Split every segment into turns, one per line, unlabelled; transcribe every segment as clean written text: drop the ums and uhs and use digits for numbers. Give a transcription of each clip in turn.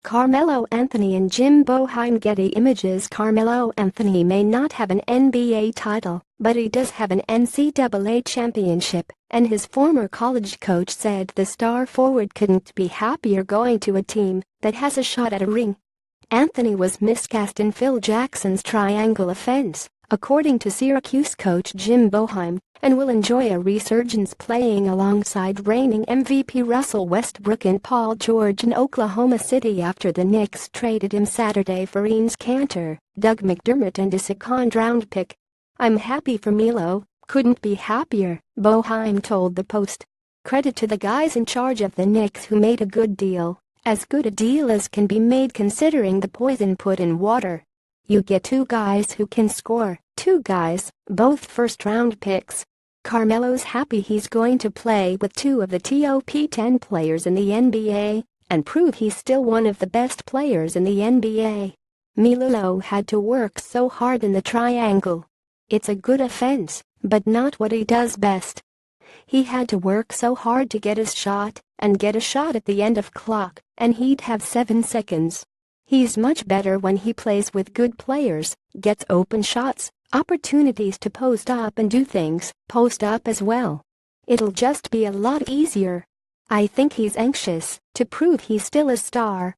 Carmelo Anthony and Jim Boeheim. Getty Images. Carmelo Anthony may not have an NBA title, but he does have an NCAA championship, and his former college coach said the star forward couldn't be happier going to a team that has a shot at a ring. Anthony was miscast in Phil Jackson's triangle offense, according to Syracuse coach Jim Boeheim, and will enjoy a resurgence playing alongside reigning MVP Russell Westbrook and Paul George in Oklahoma City after the Knicks traded him Saturday for Enes Kanter, Doug McDermott and a second-round pick. "I'm happy for Melo, couldn't be happier," Boeheim told the Post. Credit to the guys in charge of the Knicks who made a good deal, as good a deal as can be made considering the poison put in water. You get two guys who can score, two guys, both first-round picks. Carmelo's happy he's going to play with two of the top 10 players in the NBA and prove he's still one of the best players in the NBA. Melo had to work so hard in the triangle. It's a good offense, but not what he does best. He had to work so hard to get his shot and get a shot at the end of clock, and he'd have 7 seconds. He's much better when he plays with good players, gets open shots, opportunities to post up and do things, post up as well. It'll just be a lot easier. I think he's anxious to prove he's still a star."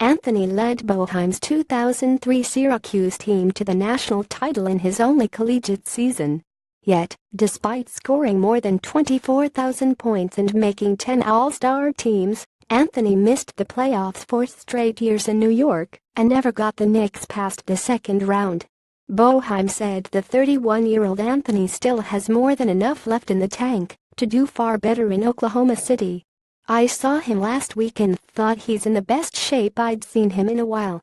Anthony led Boeheim's 2003 Syracuse team to the national title in his only collegiate season. Yet, despite scoring more than 24,000 points and making 10 All-Star teams, Anthony missed the playoffs 4 straight years in New York and never got the Knicks past the second round. Boeheim said the 31-year-old Anthony still has more than enough left in the tank to do far better in Oklahoma City. "I saw him last week and thought he's in the best shape I'd seen him in a while.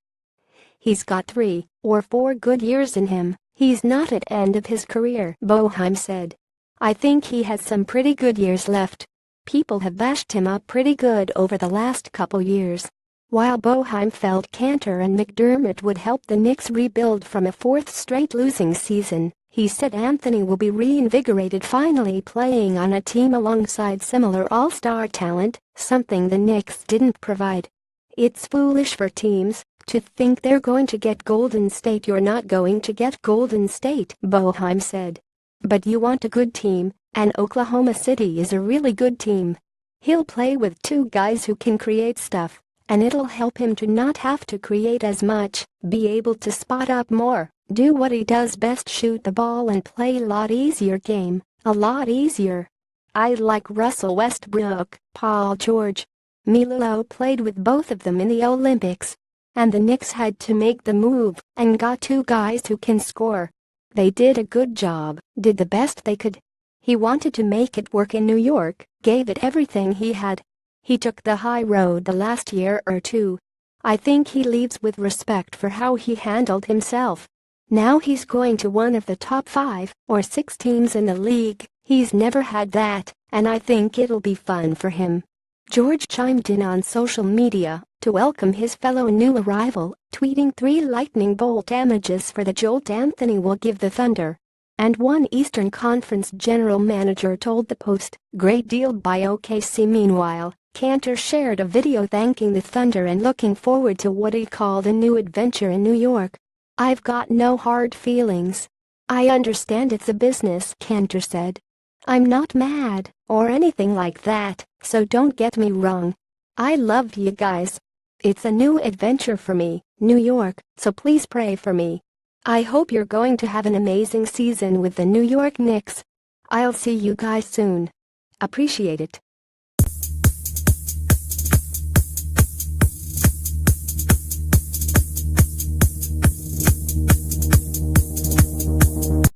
He's got 3 or 4 good years in him. He's not at end of his career," Boeheim said. "I think he has some pretty good years left. People have bashed him up pretty good over the last couple years." While Boeheim felt Kanter and McDermott would help the Knicks rebuild from a 4th straight losing season, he said Anthony will be reinvigorated finally playing on a team alongside similar all-star talent, something the Knicks didn't provide. "It's foolish for teams to think they're going to get Golden State. You're not going to get Golden State," Boeheim said. "But you want a good team, and Oklahoma City is a really good team. He'll play with two guys who can create stuff, and it'll help him to not have to create as much, be able to spot up more, do what he does best, shoot the ball and play a lot easier game, a lot easier. I like Russell Westbrook, Paul George." Melo played with both of them in the Olympics, and the Knicks had to make the move and got two guys who can score. They did a good job, did the best they could. He wanted to make it work in New York, gave it everything he had. He took the high road the last year or two. I think he leaves with respect for how he handled himself. Now he's going to one of the top 5 or 6 teams in the league. He's never had that, and I think it'll be fun for him. George chimed in on social media to welcome his fellow new arrival, tweeting 3 lightning bolt images for the jolt Anthony will give the Thunder. And one Eastern Conference general manager told the Post, "Great deal by OKC." Meanwhile, Kanter shared a video thanking the Thunder and looking forward to what he called a new adventure in New York. "I've got no hard feelings. I understand it's a business," Kanter said. "I'm not mad or anything like that, so don't get me wrong. I love you guys. It's a new adventure for me, New York, so please pray for me. I hope you're going to have an amazing season with the New York Knicks. I'll see you guys soon. Appreciate it."